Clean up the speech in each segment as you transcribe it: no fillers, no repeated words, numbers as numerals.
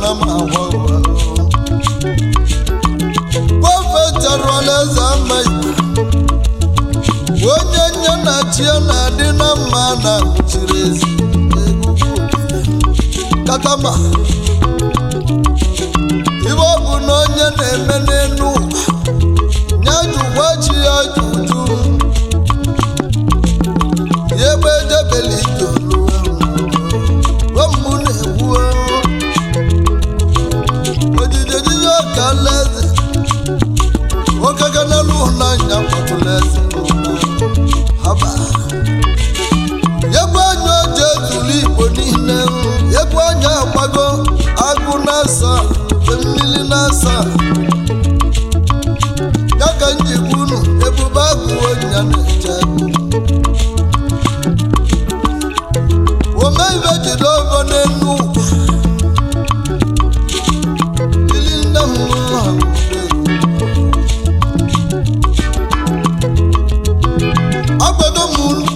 na mawa Prophet Roleza mai onye nye na tie na dị na mma na chirezi Katama Iwo bụ na onye na-eme n'enu nyaju gwachi ya juju Yebe debeli jolu Wamu na-ewu Ojijejijo ka leze Okaka na luhu na nyapatu leze Haba Yebe anyo jezuli igbo niile Yebe anya akwago agụ nasa Mmili nasa Yaka njibunu ebube agụ onya na-eche Omeive jidogo n'enu Ili nne mwa Agwado munu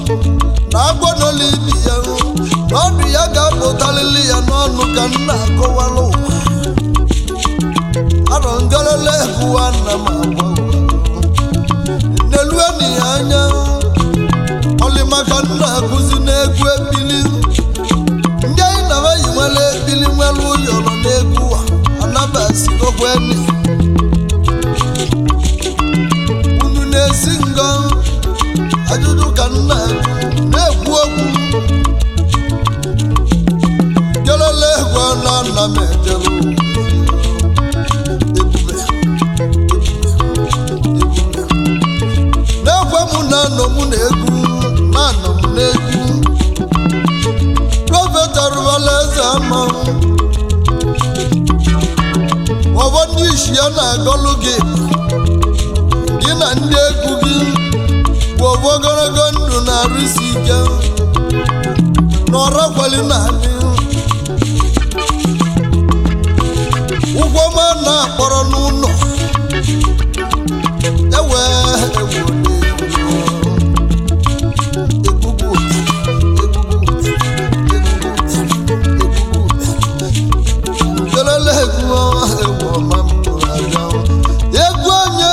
na agwado libi ya N'ọdụ ya ga-apụtalili ya n'ọnụ ka nna akọwalụ Arọ ngalele huwa na magwa N'elu eni anya Oli maka nna akụzi n'egwu ebili Ndị anyị na-abaghị nwere ebili nwere ụyọrọ n'egwu Anabasi okweni Unu na-esi ngọ Ajụjụ ka nna na-ekwu okwu Galele egwu na nna m ejelu Nano mu na-egwu nano mu na-egwu Prophet Roleza ma Ọbọ ndị isi ya na-agọlụ gị Gị na ndị egwu gị Bụ ọbọ ogologo ndụ na-arụsi ike N'ọrụ kwali na-adị Ụgwọ ma na-akpọrọ n'ụlọ Ewe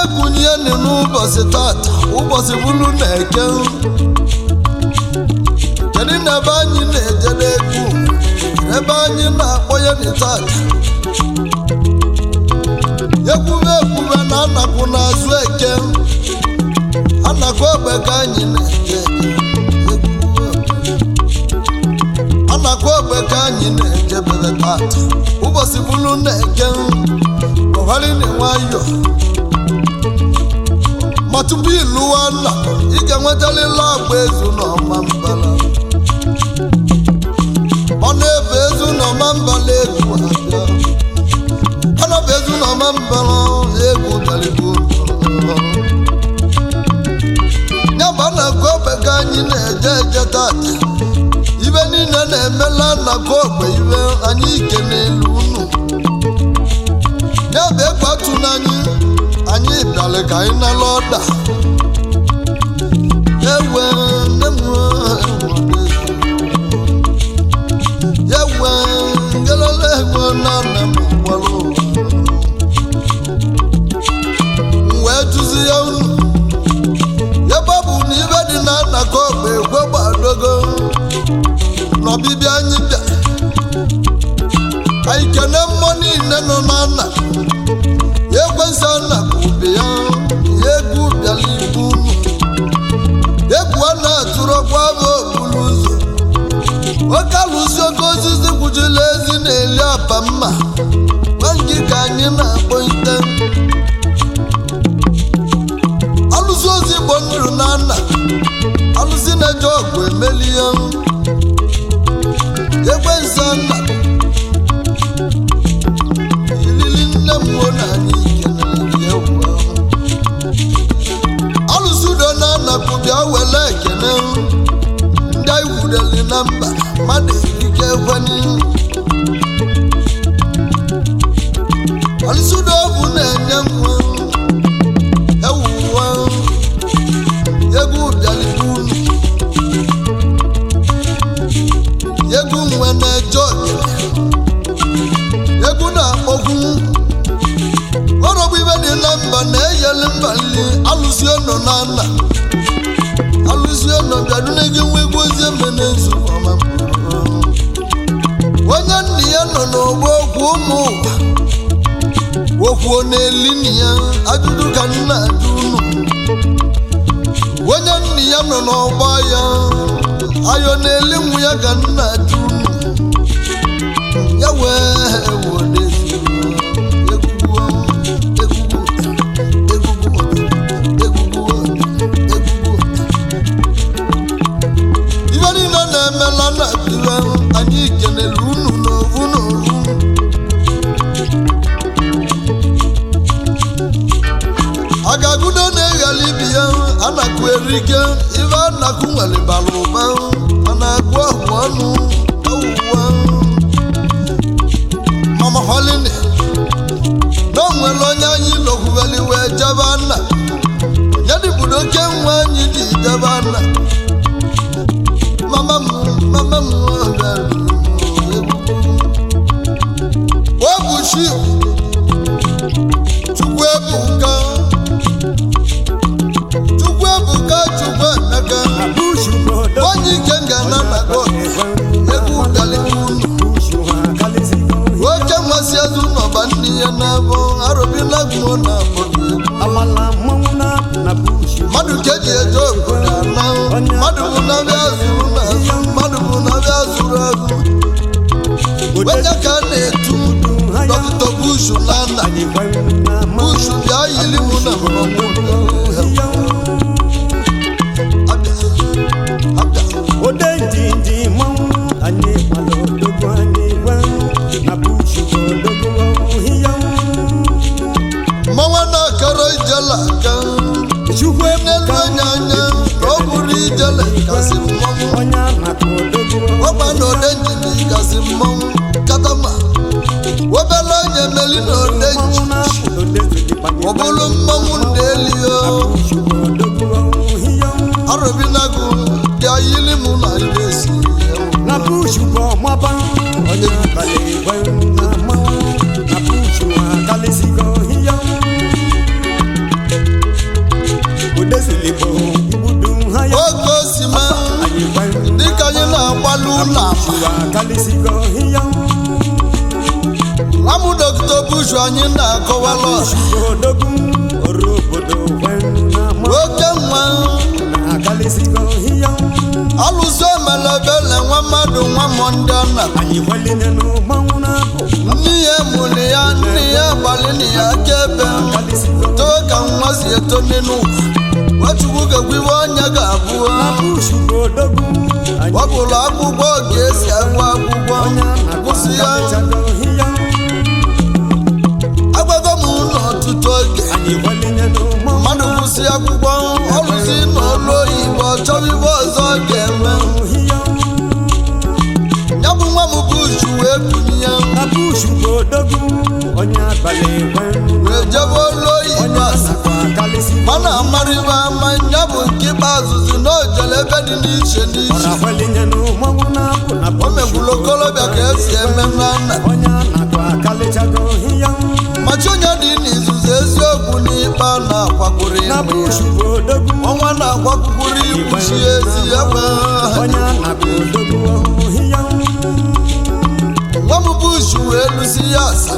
Ụbọchị tata, ụbọchị bụrụ na-eke Kedu n'ebe anyị na-eje n'egwu Ebe anyị na-akpọ ya n'itata Ekwube ekwube na anakwu n'azụ eke Anakwu ogbe ka anyị na-eje Anakwu ogbe ka anyị na-eje bebe tata Ụbọchị bụrụ na-eke Ọghali na-enwayọ Ma tupu ịlụwa nna ị ga-enwetalila agba ezu n'ọma mbala Ọ na-ebe ezu n'ọma mbala egwu abịa Ọ na-ebe ezu n'ọma mbala egwu dalibu Nyaba na kobe ka anyị na-eje eje tata Ibe niile na-emela na kobe ibe anyị ike n'elu unu Nyaba ekwatu n'anyị Anyị bịara ka anyị nala ọda Ewe nne m Ewe ngelele egwe na nne m gwalụ Wee tụzi ya unu Ebe ọ bụ na ibe dị na nna ka ọ bụ egwe gbadogo N'ọbịbịa anyị bịa Anyị kene mmụọ niile nọ na nna Ekwensu nna ka ube ya Egwu bịala ibu unu Egwu a na-atụrụ ọkwa bụ okpuru ụzọ Oke alụsi oke osisi kwujila ezi na-eli apa mma Gwangi ka anyị na-akpọ ite Alụsi ozi igbo ndụ na nna Alụsi na-eje ọgwụ emeli ya Ekwensu nna Ilili nne m nwo na anyị Alụsudo na anakwu bịa wele ekene Ndị anyị wudeli na mba mmadụ erike ekweni Alụsudo bụ na-enye nwa ewuwa Egwu bịalibu unu Egwu nwe na-eje oge ya nọ n'ọgbọ okwu ụmụ ụwa okwu na-eli nna ya ajụjụ ka nna ajụ unu onye nna ya nọ n'ọgbọ ya ayọ na-eli nwa ya ka nna ajụ unu ya wee wodezi ibe niile na-emela na bire anyị kenele unu n'ovu n'ovu agagudo na-eghali ibi ya a na-akụ erike ibe a na-akụ nwere bara ụba a na-agụ ahụ ọnụ ọwụwa mama holini na o nwere onye anyị lọkwubeli wee jebe nna onye dịbudo oke nwa anyị dị jebe nna mama m obuchi chukwu ebuka chukwu emeka onye ike ngana na god egwu galibunu oke mmasị azụ n'ọba nne ya na-abụ arụbila gbuo na mmadụ ka eji eje obodo ana mmadụ bụ na-abịa zụrụ n'azụ mmadụ bụ na-abịa zụrụ azụ onye ka a na-etu dọkịta bushu na nna bushu bịa yiri mụ na mmọnwụ mmanwa na-akara ijele aka n'elu anya ọ bụrụ ijele kasị mmanwụ ọgba na ode njiji kasị mmanwụ katama obele onye meli na ode njiji ọ bụrụ mmanwụ na-eli arụbinago bịa yili mụ na iresi oge osima dịka anyị na-agbalụ ụlọ amụ dọkịta bushu anyị na-akọwala oke nwa alụsị omelebele nwa mmadụ nwa mọndị ọna nne ya mụrụ ya nne ya gbalịnị ya aka ebe too ka nwa si eto n'ụwa Nwachukwu ga-ekwu iwe onye ga-abụ ọ bụrụ akwụkwọ ga-esi agụ akwụkwọ kwụsị ya agbago m n'ọtụtụ oge mmadụ kwụsị akwụkwọ ọrụzi n'ụlọ oyibo chọrọ ibe ọzọ ga-eme ya bụ nwa m bushu wee bunye ya wee jebe ụlọ oyibo mana amarịba ama ya bụ nke ikpeazụzi na ojele ebe dị n'iche n'iche o megburu okolobịa ka esi eme na nna machi onye dị n'izuzu eziokwu n'ikpe a na-akwakwuru ọnwa na-akwakwuru ikpuchi ezi egbe nwa m bushu wee lụsi ya asa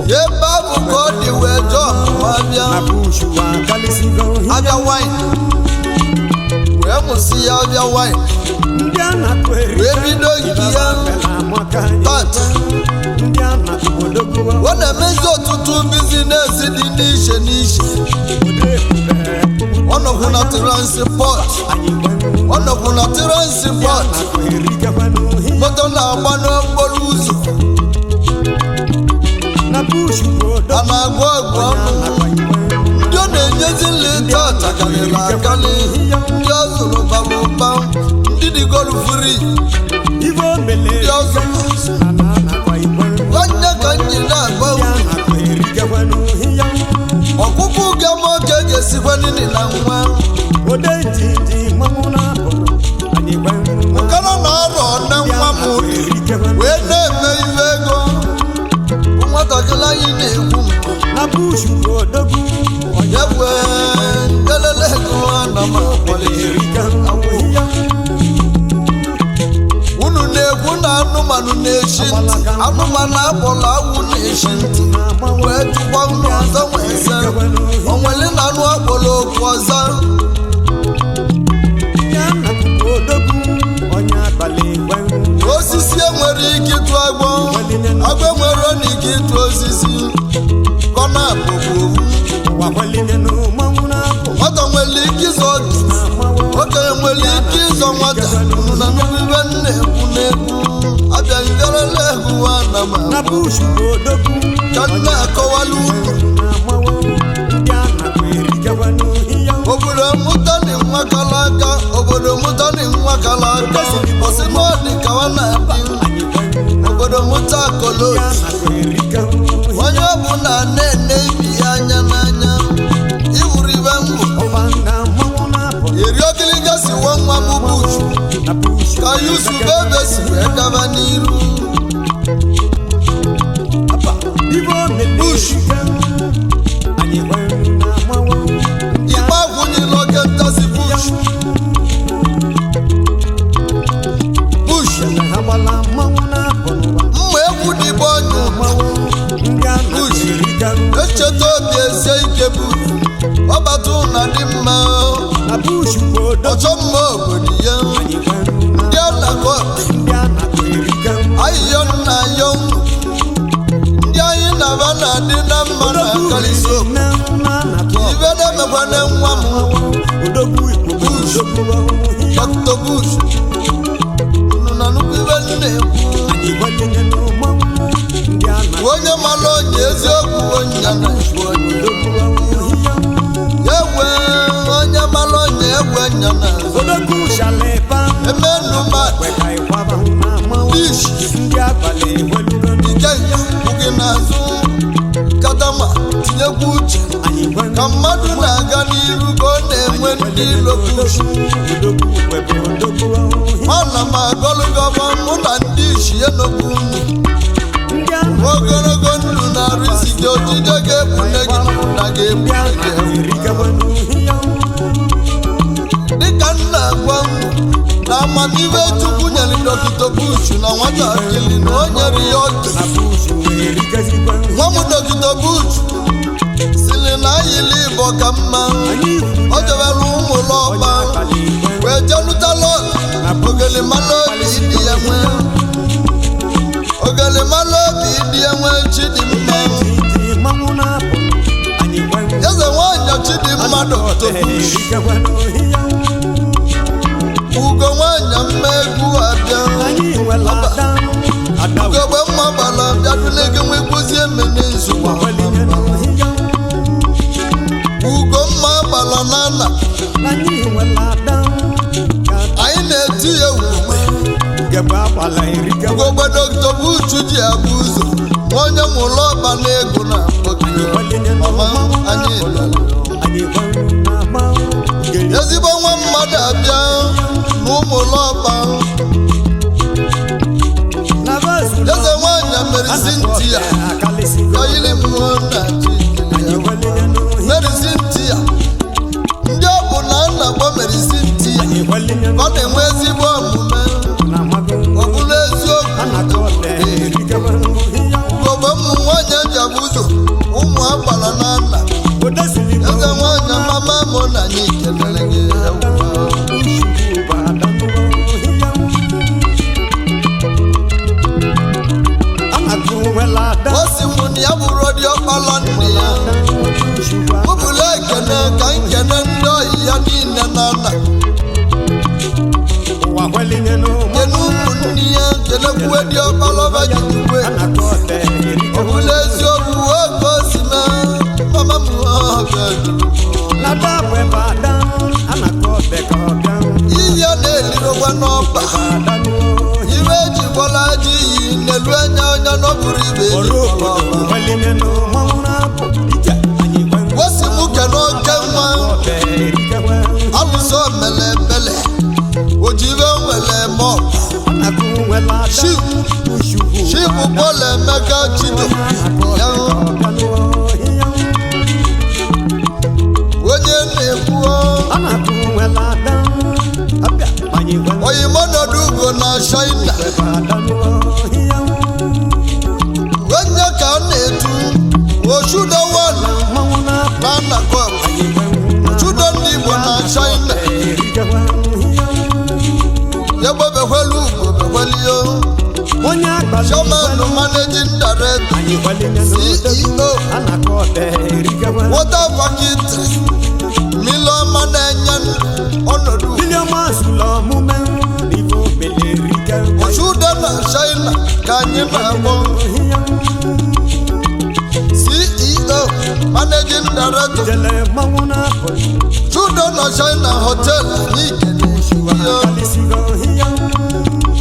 ya ebe abụ ka ọ dị wee jọọ abịa wine wee mụsị ya abịa wine wee bido gị ya tata ọ na-emezi ọtụtụ bizinesi dị n'iche n'iche ọ nọkwu na transport moto na-agba n'okporo ụzọ a na-agụ ọgụ ọnụ ndị ọ na-enyezi nleta takarịrị akarị ndị ọ zụrụ bara ụba ndị dịgoro fri ndị ọzọ onye ka nji na-agba ọkụkụ gama oge ga-esikwa nini na nwa nkana na-arọ na nwa m wee na-eme iwe ego nwatakịrị anyị na-ekwu onye bụ ngelele ego ana m unu na-ekwu na anụmanụ na-eshi ntị anụmanụ akpọrọ awụ na-eshi ntị wee jụkwa nnu ọzọ wee sị onwere na anụ akpọrọ okwu ọzọ osisi enwere ike ịtụ agbọ enwere na ike ịtụ osisi kọ na-abụbụ nwata nwere ike ịzọ okenye nwere ike ịzọ nwata na nnukwu ibe na-ekwu n'egwu abịaghịgarala egwu anama ka nna akọwala unu obodo mụtani nwa kala aka obodo mụtani nwa kala aka ọsị na ọ dị ka ọ na-adị obodo mụta kolot onye ọbụla na-ene ibi ya anya n'anya iwuru ibe mbụ eri ogiliga si nwa nwa bụ bush ka Yusuf ebe si wee gaba n'iru bush igbe agwụnyela oge ntasi bush mma egwu dịbe ọnyụ bush echeta obi esie ike bụ ọbata ụna dị mma ọchọ mma obodo ya ndị anakọ ahịhịa nna ya ndị anyị na-aba na-adị na mma na akarịsị ibe na-emekwana nwa m bush Dr. Bush unu na nnukwu ibe na-ekwu onye mara onye eziokwu onye na-ekwu egwe onye mara onye egwe nya na emenu dish ike gị n'azụ kadama tinyekwu uche ka mmadụ na-aga n'iru ka ọ na-enwe ndị lokush ana m agọlụgọba mụ na ndị ishi enogbu unu ogologo ndụ na-arụ isi gị ojije ga-ebune gị na ga-ebune gị dịka nna agwa m na amamihe Chukwu nyere Dr. Bush na nwatakịrị na o nyere ya oge nwa m Dr. Bush sili na ayịla Igbo ka mma o jebere ụmụlọba wee jenutala ogelimala obi ịdị ya nwee ogelimala obi ịdị ya nwee Chidimma eze nwanyị Chidimma Dr. Bush ugo nwanyị mma egwu abịa ugogbe mma gbara bịadule gị nwekwozi emene nzukọ ugo mma gbara n'ala anyị na-eti ya ugogbe Dr. Bush ji abụ ụzọ onye mụrụ ọba na ego na ọma anyị ezigbo nwa mmadụ abịa n'ụmụlọba eze nwanyị mere Cynthia kayili mmụọ na mere Cynthia ndị ọ bụ na nna-akpọ mere Cynthia ọ na-enwe ezigbo omume ọ bụrụ eziokwu gobe ụmụ nwanyị eji abụ ụzọ ụmụ agbara na nna eze nwanyị mama mụ na anyị kelere gị o si mụ na ya bụrụ dị ọkpala nne ya ụbụla ekene ka nkene ndị oyi ya niile na nna kene ụmụnne ya kenekwuwe dị ọkpala bajikwe ọbụla eziokwu oge o si mee mama m ihe na-elirogwa n'ọba iwe eji gbọla ji iyi n'elu anya onye n'ọbụrụ ibe gosi m kene oke nwa alụso mele ebele ojibe nwere mọba chibu bọọlụ Emeka Chido onye na-ekwu oyimonodu ugo na China Chairman Managing Director CEO Water Factory Milo Manenyan Onodu Oshudana China Kanyimabo CEO Managing Director Chudana China Hotel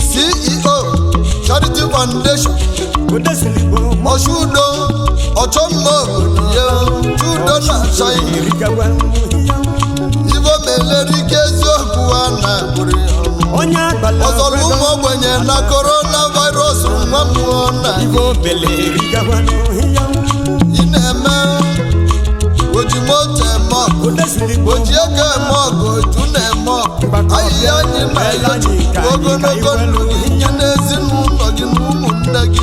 CEO Charity Foundation Oshudo Otomo Chudana China Ivo Melerike Zokuana Ozolumo Wenye na coronavirus Mwamuona Ineme Ojimote Moko Ojieke Moko June Moko Ayanyi Mayaji Ogonogo Nezi Nuno Jinumu Ndagi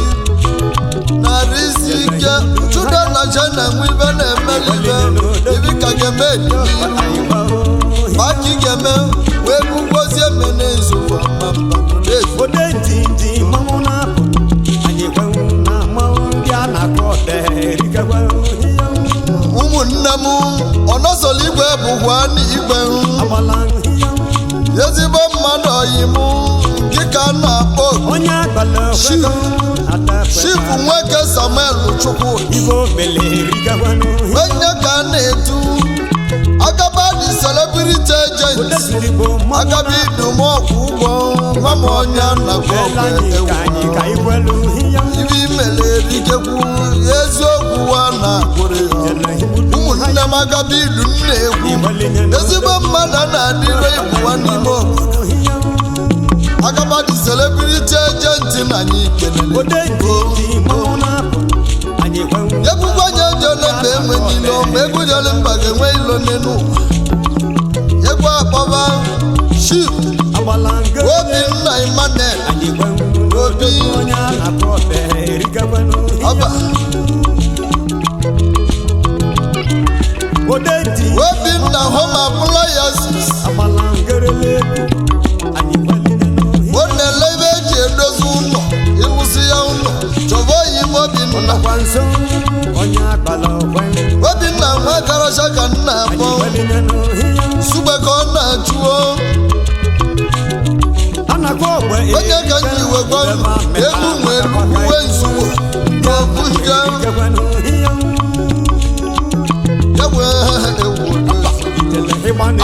Narisike Chudana China Mwibene Melibe Ibika Gemedi Baki Geme Webu Gozie Menezu Wamamba Odenti Mamona Anyekwana Mawudiana Kote Rikawa Umunnamu Onosoligwe Buhwani Igwe Yezibo Mmado Yimu Kika na Po Chief Nweke Samuel Chukwu Wenye ka na-etu Agabadi Celebrity Agent Agabi Dumokwu Ugbo Nwamonya na Gogwe Ibi melerikekwu eziokwu wa na kwere ụmụnne m Agabi ilu nna-egwu ezigbo mmadụ na-adịrị ịbụwa n'ime obodo Agabadi Celebrity Agent na anyị kelele ekwukwe nye jele mgbe enwe n'ilo ma egwu jele mba ga-enwe ilo n'elu ụwa egwu akpọba Chief Obinna Emmanuel Obi Aba Obinna Home Appliances Onele ebe eji edozi ụlọ ịwụsị ya ụlọ chọba oyi m Obinna nwa garasha ka nna akpọ Sugbe ka ọ na-achụo onye ka nji wegwa egwu nwere uwe nzuwo n'okwu nke ewe ewu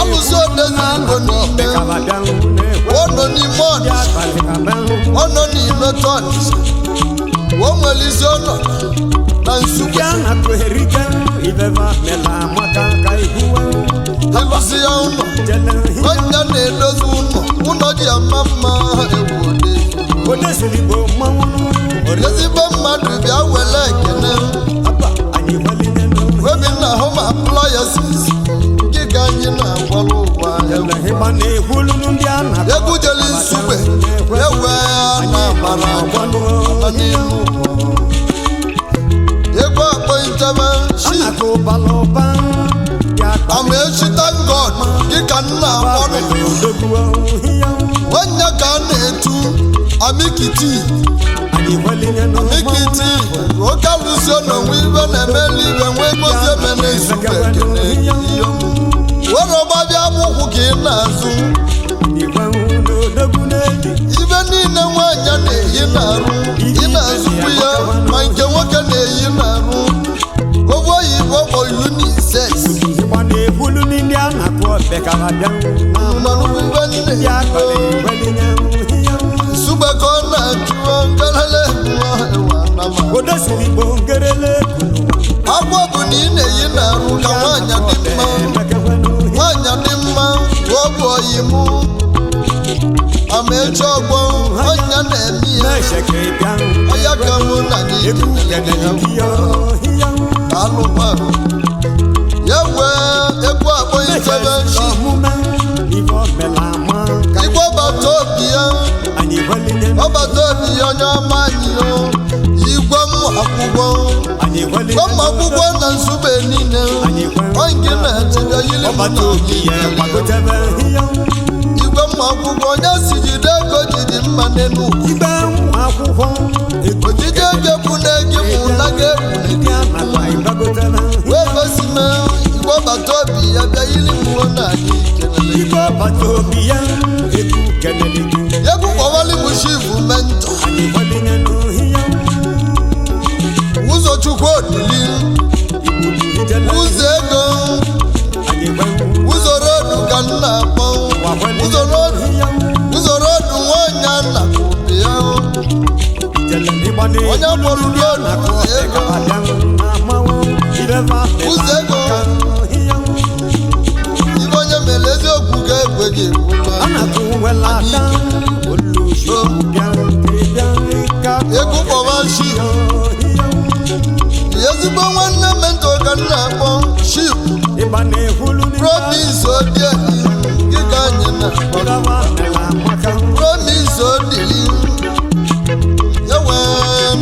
alụsị odezi Igbo n'ime ọ nọ n'ime ọ nọ n'ime tọnis o nwere isi ọnọdụ na Nsugbe alụsị ya ụlọ onye na-edozi ụlọ ji ama mma ewu ezigbo mmadụ bịa were ekene Obinna Home Appliances nke ka anyị na-agwọrọ ụwa egwu jeli Nsugbe ewe na amara agwa n'ihu egwu akpọ ntebe Amaechi thank God dịka nna akpọrọ onye ka a na-etu Amikiti oke alụsị n'onwe ibe na-emeli ibe nwee gozi emene Nsugbe ekene were ọgbabịa akwụkwụ ka ị na-azụ ibe niile nwaanyị na-eyi na-arụ ị na-azụkwu ya ma nke nwoke na-eyi na-arụ oge oyibo kpọ unisex Nsugbe ka ọ na-achụọ ngalale agwọ bụ na ị na-eyi na-arụ ka nwaanyị dị mma ọ bụ oyimu Amaechi ọgbọ onye na-eme ya ọya ka mụ na anyị alụkwa ya wee egwu akpọ ntebe Igbo bata obi ya ọbata obi ya onye ọma anyị igwe ụmụ akwụkwọ na Nsugbe niile onye na-echebe yiri igwe ụmụ akwụkwọ onye si jide ego jiri mma n'elu oyili mụọ na anyị kelele Igbo bata obi ya egwu kenele gị egwu kpọwali bụ chifu mentọ anyị gbalinye n'ohi ya ụzọ chukwu odili ibubu ijele ụzọ ego anyị gbanwu ụzọ rodu ka m na-akpọ ụzọ rodu nwaanyị a na-akpọbi ya ijele n'ịgbane onye kpọrọ rodu na kọọte ego ka abịa na mmanwụ ireva ụzọ ego ibe onye mere eziokwu ga-egwe gị ekwula a na-akụ wela aka olusu bịa bịa ka egwu kpọba ship ezigbo nwanne mentọ ka m na-akpọ ship ịgba na-ehulu promis odieli gị ka anyị na-akpọ ireva mela maka promis odili ewe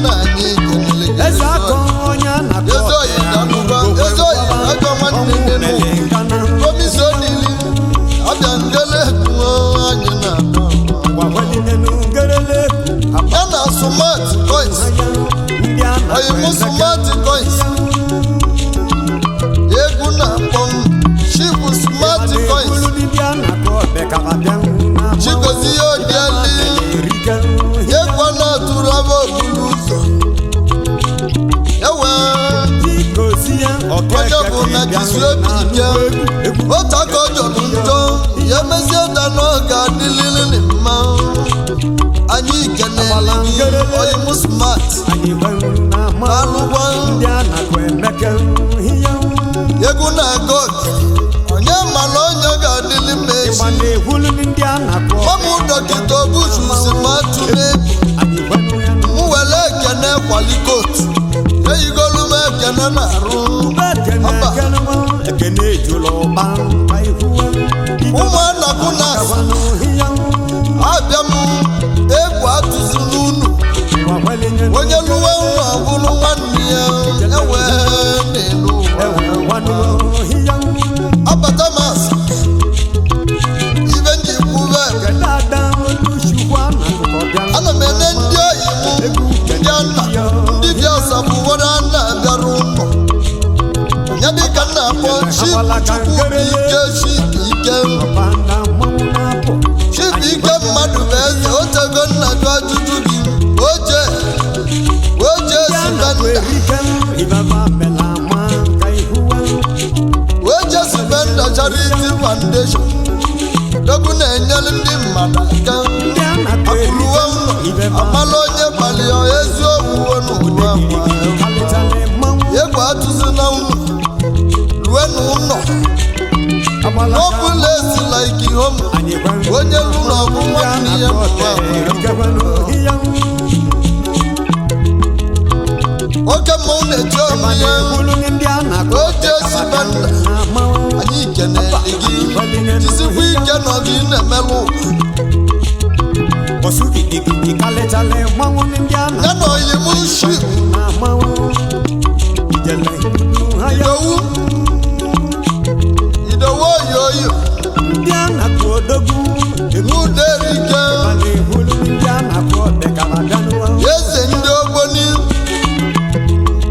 na anyị kelele gị eze akọ onye a na-akọ eze oyi na-akụba eze oyi ajọ nwanne nne m promis odili abịa ngele kwuo anyị na-akpọ ya na smart coins oyimu smart coins egwu na-akpọ chibu smart coins chigozi ya odieli egwu a na-atụrụ aba okpuru ụzọ ewe onye bụ na jisu obi ike otu aka ọ jọrọ njọ ya mezie da na ọ ga-adịlịlị mma anyị kenele gị oyimu smart alụgwa egwu na-aga okele onye mana onye ga-adịlị mma echi ọmụ dọkịta obuju si ma atụ n'ebu mụ were ekene kwalikootu eyigolu m ekene na-arụ mba ụmụ anakụ na-asa abịa m egwu atụzi n'unu onye lụwe ụlọ bụrụ nwanne ya ewe n'elu abata masị ibe ndị kwube ana m ene ndị oyi mụ ndị nna ndị bịa asabụ were a na-abịara ụlọ ya dịka m na-akpọ chukwu ike ike mmadụ bụ eze otego nna jụ ajụjụ gị oje spenda charity foundation dogu na-enyere ndị mmadụ aka akụrụwe ụlọ amala onye gbalịa eziokwu n'ụwa egwu atụzi na ụlọ rue n'ụlọ ọbụla esila ike home onye lụlọ bụ nwanne ya oke mmanwụ na-eji ọmụ ya oche spenda anyị kenele gị jisikwa ike nọ gị na-emelụ ya na oyimu ship idowu oyoyo uderike eze ndị ogboni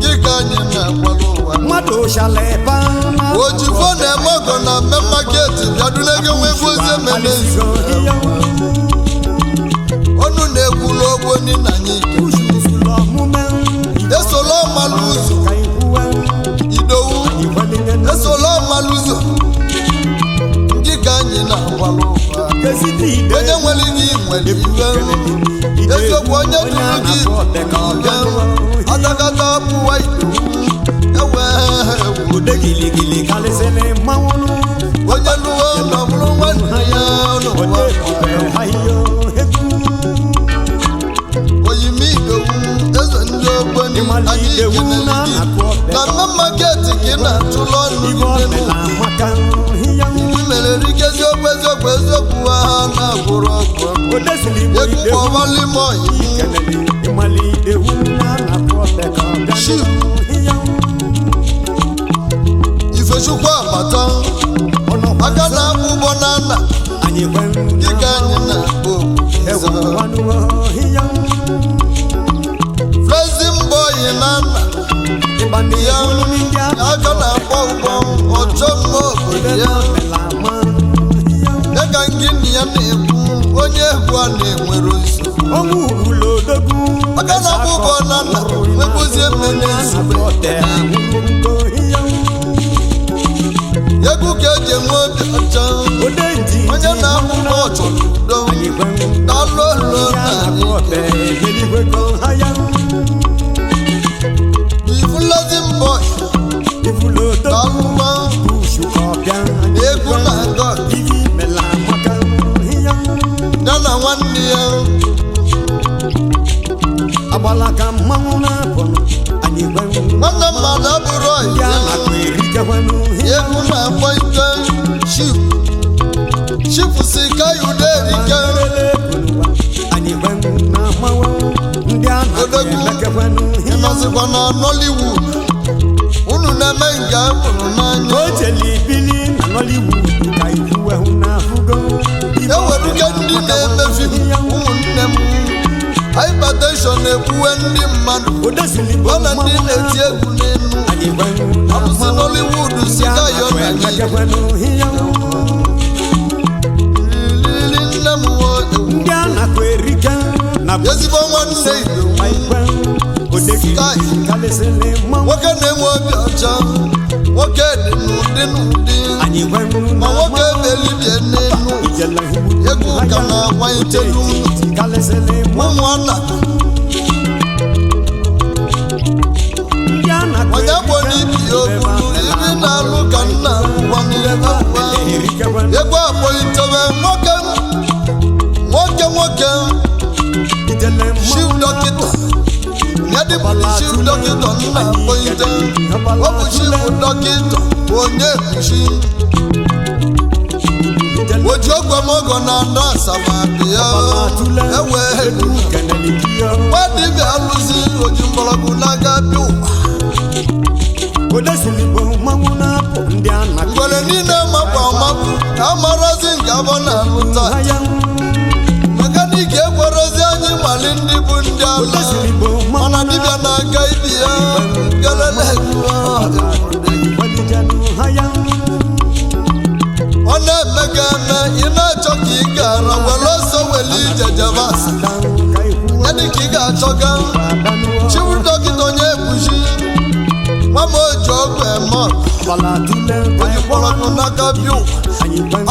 gị ka anyị na-agwala ụwa ojifo na-eme ọgọ na mme maketi bịadunege nwegozie menezi ọnụ na-ekwulu ogboni na anyị esola ọmalụ ụzọ idowu esola ọmalụ ụzọ ndị ka anyị na-agwala ụwa onye nwere gị nwere iwe eziokwu onye duru gị iwe adagata pụwa idowu onye lụwa ma bụrụ nwanne ya n'ụwa oyimi idowu eze ndị ogboni anyị kenele gị na mme maketi gị na-atụlụ ọnụ ibi mere rikezi eziokwu ha na-agwụrụ ọgwụ egwu kpọbalime oyimu ship ifechukwu agbata aka na-akpụ ụgbọ na nna gị ka anyị na-akpọ flezin boy na nna ya aka na-akpọ ụgbọ ọchọ mma obodo ya dịka ngini ya na-ekwu onye egwu a na-enwere nsogbu maka na ọbụbọ na nna nwekwazie mmene nsogbu egwu ka eji enwe obi ọcha onye na-akwụkwọ ọchọrọ udo daalụ olu na ifulazi mbọ daalụma egwu na god ya na nwanne ya agbalaka mmanwụ na-apụ anyị gbanwe nwanne mmadụ abụrụ ya egwu na-akpọ ike chifu si ka yude erike anyị gbanwe na mmanwụ ndị a na-emekekwanụ ịnọzikwa na Nollywood unu na-eme nke mụrụ n'anya o jeli bili na Nollywood ka iwu ehu na-afụgo eweruke ndị na-eme fim ụmụnne m hypertension na-ekwuwe ndị mmadụ ọ na ndị na-eti egwu n'elu abụsị Nollywood si ka yọ na gị lili nne m ndị a na-akụ erike na ezigbo nwanne Sky nwoke na-enwe obi ọcha nwoke dị n'ụdị n'ụdị ma nwoke belibie n'elu egwu ka na-agbanyete n'ụlọ ụmụnna onye bụ n'ibi okwu ibi na-alụ ka nna egwu akpọlitebe nwoke chief dọkịta yadịbụrụ chief dọkịta nna akpọlite ọ bụ chief dọkịta onye kpuchi oji ogbomogo na ndị asaba bịa ewe nwadibịa alụzi oji mgbọrọgwụ n'aka bịa ụwa ngwere niile makwa ọmapụ ka amarazi nke abọ na-alụ taa mekaniki ekwerozi anyị mali ndị bụ ndị ala mana dibịa na-aga ibi ya kelele ọ na-eme ga eme ị na-achọ ka ị gara were ọsọ wele ije jebe asa ya dị ka ị ga-achọga chiwu dọkịta onye ekpuchi nwa m oji ọgwụ eme oji mgbọrọgwụ n'aka bịa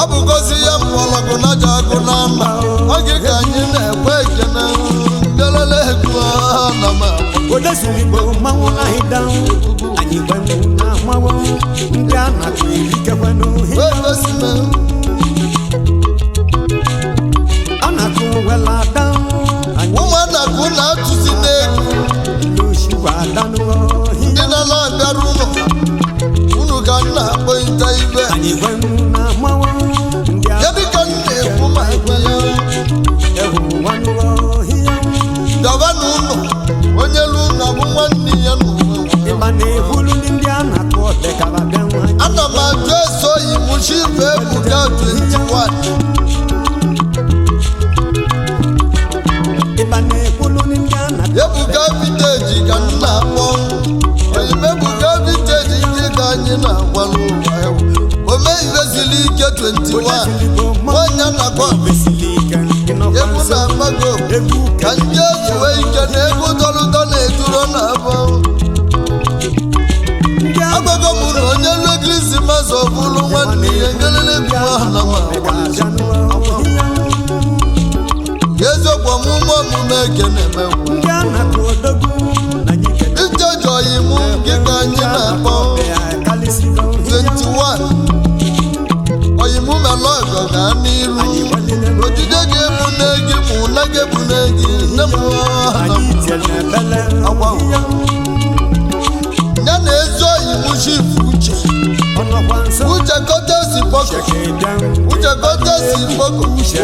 ọ bụgozi ya mgbọrọgwụ na ji agụ na nna oge ka anyị na-ekwe ekene kelele egwu na ma odesigbo mmanwụ ahịda anyị gbanwe na mmanwụ ndị a na-akụ erikekwa n'ohi a na-akụ wela ada ụmụ na-akụ na-atụzi n'egwu ndị na na-abịara ụlọ unu ga na-akpọ ite ibe anyị gbanwe na mmanwụ ndị a ya dịka m na-ekwu ma ekwe ya daba n'ụlọ onye lu ụlọ bụ nwanne ya n'ụwa ịba na-ebulu ndị a na-akụ ọdekara bịa nwa ana m ajụ eso yi mụchi ife ebuka 21 ịba na-ebulu ndị a na-akụ ebuka viteji ka m na-akpọ oyibo ebuka viteji ndị ka anyị na-agwala ụwa ewu ome ibezili ike 21 nwanyị na-akọ egwu na-agbago ka ndị ezuwe ike na egwu tọlụtọ na-eturo na abụọ agbago m na onye lu Krismas ọbụlụ nwanne ya ngelele bụ aha na ma eziokwu ọmụmụ ọmụmụ eke na-emegwu ijeji oyimu gị ka anyị na-akpọ 21 oyimu melụ ọgọ gaa n'iru ojije ga-ebu n'egi mụ na ga-ebu n'egi nne m akwa ya na ezi oyimu chifu uche kotesi poko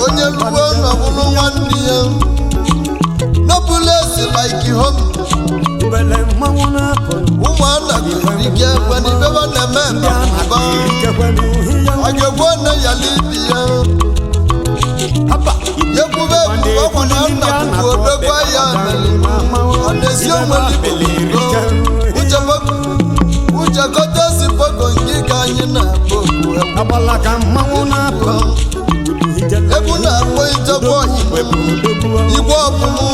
onye luwe n'ọbụrụ nwanne ya nobulesi like home ụmụana ike ekwe n'ibeba na-eme mbamba a ga-egwu onye ya libi ya yekwube egwu ọgwụ na nna bụ odogwa ya ọ na-esi onwelibo uche kotesi poko nke ka anyị na-akpọ agbala ka mmanwụ na-apụ egwu na-akpọ ichekwa ọyịmụ igwe ọbụmụ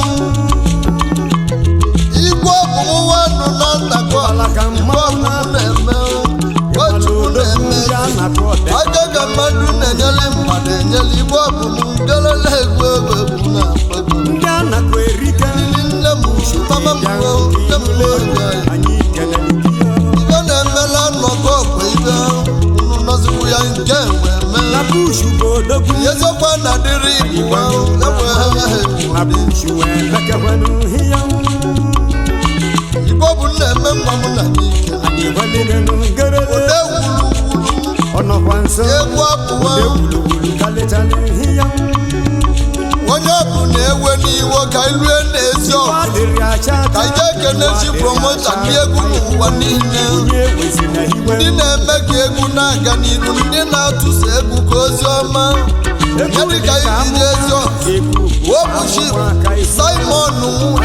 nwanụ na nnakọ igwe ọbụmụ na-eme Ochukwu na-eme aka ka mmadụ na-enyeli mmadụ enyeli igwe ọbụmụ ngelele egwu egwu na-akpagbu ndị a na-akọ erike nne m mama m nne m anyị kelere ibe na-emela nnọkọ ọkwa ibe unu nọzikwu ya nke na bushu bụ odogwu yezokwa na dịrị igbo na bushu wee mekekwanụ ihe igbo bụ na-eme nwa m na n'ike anyị gbalịrịnụ ngerere ode wuluwulu ọnọkwa nso egwu apụwa ode wuluwulu kalịchalị ihe onye ọbụ na-ewe n'iwo ka ilue n'ezi ọgụ adịrị acha ka ije ekene chi promota ndị egwu n'ụwa niile onye ewezina iwe ndị na-eme ka egwu na-aga n'iru ndị na-atụsa egwu ka ozi ọma ya dịka iji ezi ọgụ wobuchi Simon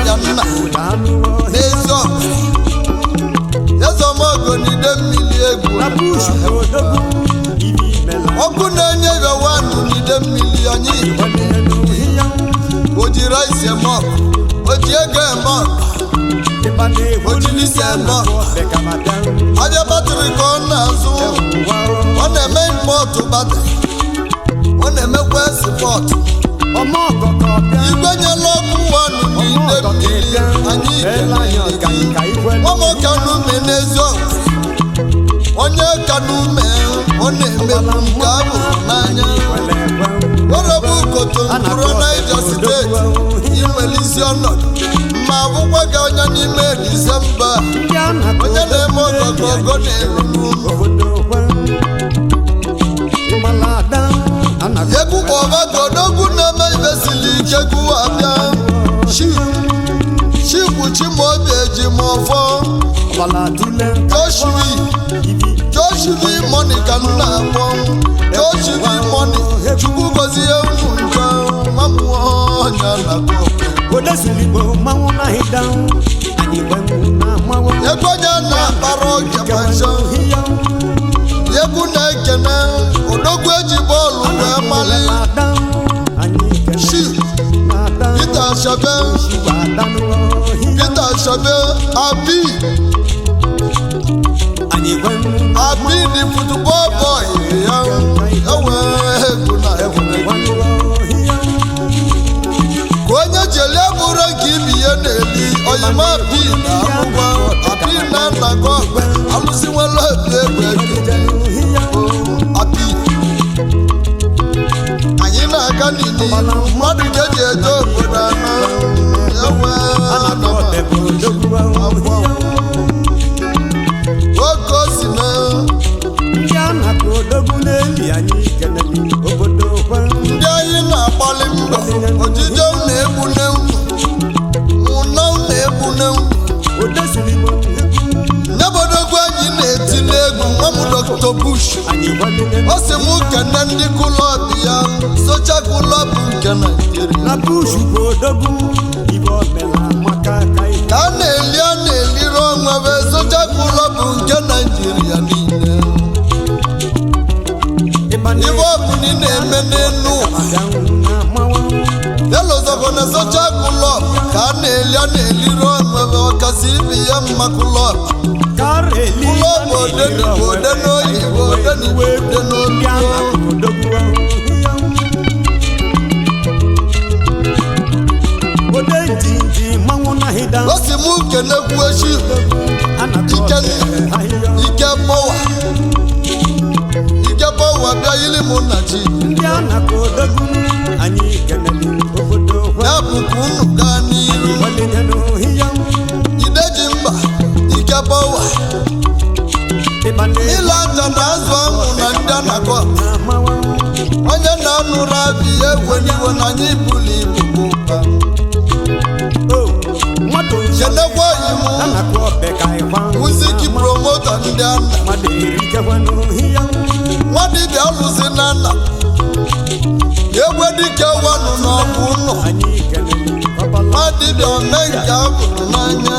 ya nna n'ezi ọgụ ezemogo n'ide mmiri egwu na bushu bụ odogwu ibi mela ọkụ na-enye yawanụ n'ide mmiri anyị gbalịrịnụ ihe o ji rice eme ọkụ o ji ego eme ọkụ ịba na-egwu Ojili isi eme ọkụ bekabata aja batrị ka ọ na-azụ ọ na-eme impọtụ batrị ọ na-emekwa espọtụ ọmọ ọkọkọ bịa igwe nyela ọkụ wanụ n'ide mmiri anyị ọmụ kanume n'ezi ọgụ onye kanume ọ na-emekwu nke abụ n'anya orobu koto mkpụrụ Naija steeti inwere isi ọnọdụ ma abụkwa gị onye n'ime Disemba onye na-eme ọgọgọgọ na-eru n'ụlọ egwu ọbagodogwu na-eme ibesili ike gụwa abịa chikwu chimobi eji m ọfọ Joshua Monica nna akpọ Joshua Moni chukwu gozie unu njọ mamụọ ọnya na-akọ ekwenye na-akpara oge macha egwu na-ekene odogwu eji bọọlụ wee mali Peter Shabe Abi the football boy ya ewe egwu na ka onye jele bụrụ nke ibi ya na-eli oyima abi na akwụkwọ abi na nnakọ alụsị nwere obi egwu eke abi anyị na-aga n'ili mmadụ ga-eji eje obodo anọ ewe oke osi mee ndị a na-akọ odogwu n'eli anyị kelere obodo kwa ndị anyị na-agbalị mbọ ojije na-egbu n'egwu ụna na-egbu n'egwu nyebodogwu anyị na-etile egwu nwa m Dr. Bush ọ sị m kene ndị kụlọb ya socha kụlọb nke Naịjirịa na Bush bụ odogwu ibe omela maka aka ka a na-eliri ọnwa bụ socha kụlọb nke Naịjirịa niile ibe ọbụla ị na-eme n'elu elozọgo na socha kụlọb ka a na-eliri ọnwa bụ ọkasị ibi ya mma kụlọb kụlọb odenigbo ode n'oyibo odenigbo ode n'olu o si m kenekwu echi ike bọwa bịa yiri m nna chi ya bụkwa unu gaa n'iru ideji mba ike bọwa ile aja na azụ ahụ na ndị anakọ onye na-anụrụ abị ya egweniwe na anyị buli ibu ụba kenekwa oyimu muziki promota ndị ana nwadibịa lụzi na nna egwe dike wanụ n'ọbụ ụlọ nwadibịa ome nke abụrụ n'anya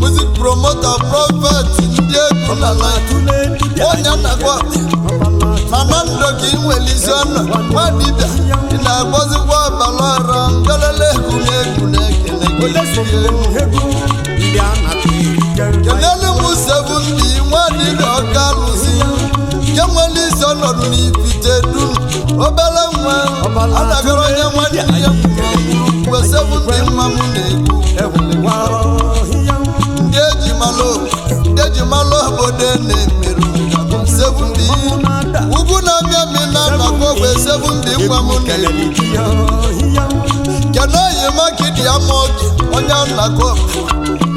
muzik promota prọfet ndị egwu na Wisana nwadibịa ị na-agbọzikwa balara ngalele egwu na-egwu na-ekele kelele m 70 nwadibịa ọka alụzi nke nwere isi ọnọdụ n'ipite dunu obere nwa anagara onye nwanne ya mgbe 70 mma m na-egwu ndị eji malụ obodo na-emerụ 70 ugwu na-abịa mina nakogbe 70 nwa m na-egwu kedu oyi makidi ama oge onye nnakọ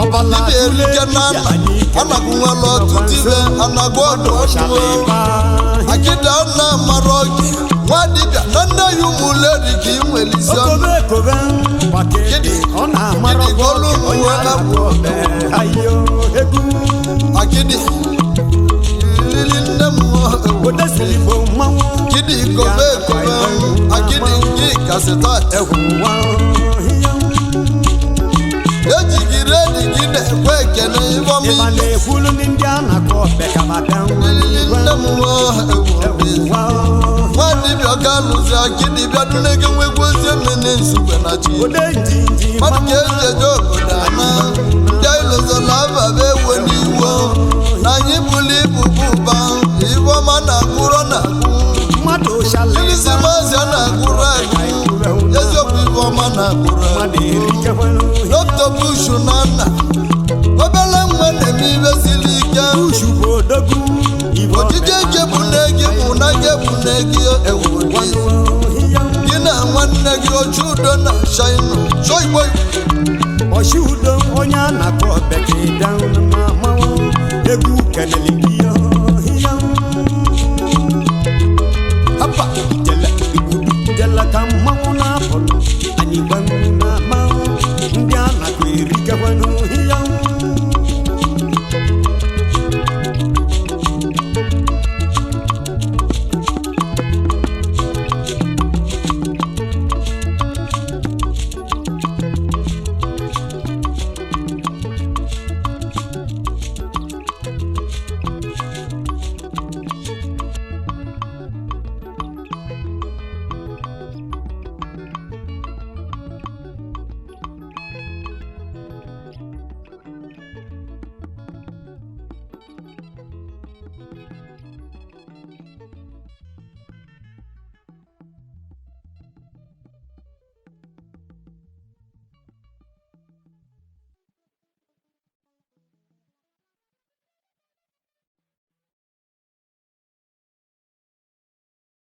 dibịa erike na nna anakwụnwela ọtụtụ ibe anagụ ọdụ ọdụo akịda nna mara oge nwa dibịa na nne ya ụmụleri ka ị nwere isi ọnụ gịdị olu ụmụnwe abụ akịdị lili nne m gịdị kobe akịdị gị kasịta ejigiri edigide ekwe ekene ịbọmili nne m nwadibịa ọga alụzi akịdịbịa dunege nwegwozie mene nsogbe na chi mmadụ ka eji eje obodo ana ndị ịlụzola ababa ewe n'iwo na anyị bụrụ ibu bụba ibọma na-agwụrọ na-agwụ ilisi maazị a na-agwụrụ agwụ eziokwu ibọma na-agwụrụ agwụ Dr. Bush na nna obele nwa na-eme ibe siri ike ojije eke bụ n'egi mụ na gị bụ n'egi ewu gị na nwanne gị ochi udo na shaino shoigbo Oshi udo onye a na-akpọ bekee bịa na mmanwụ egwu kelele gị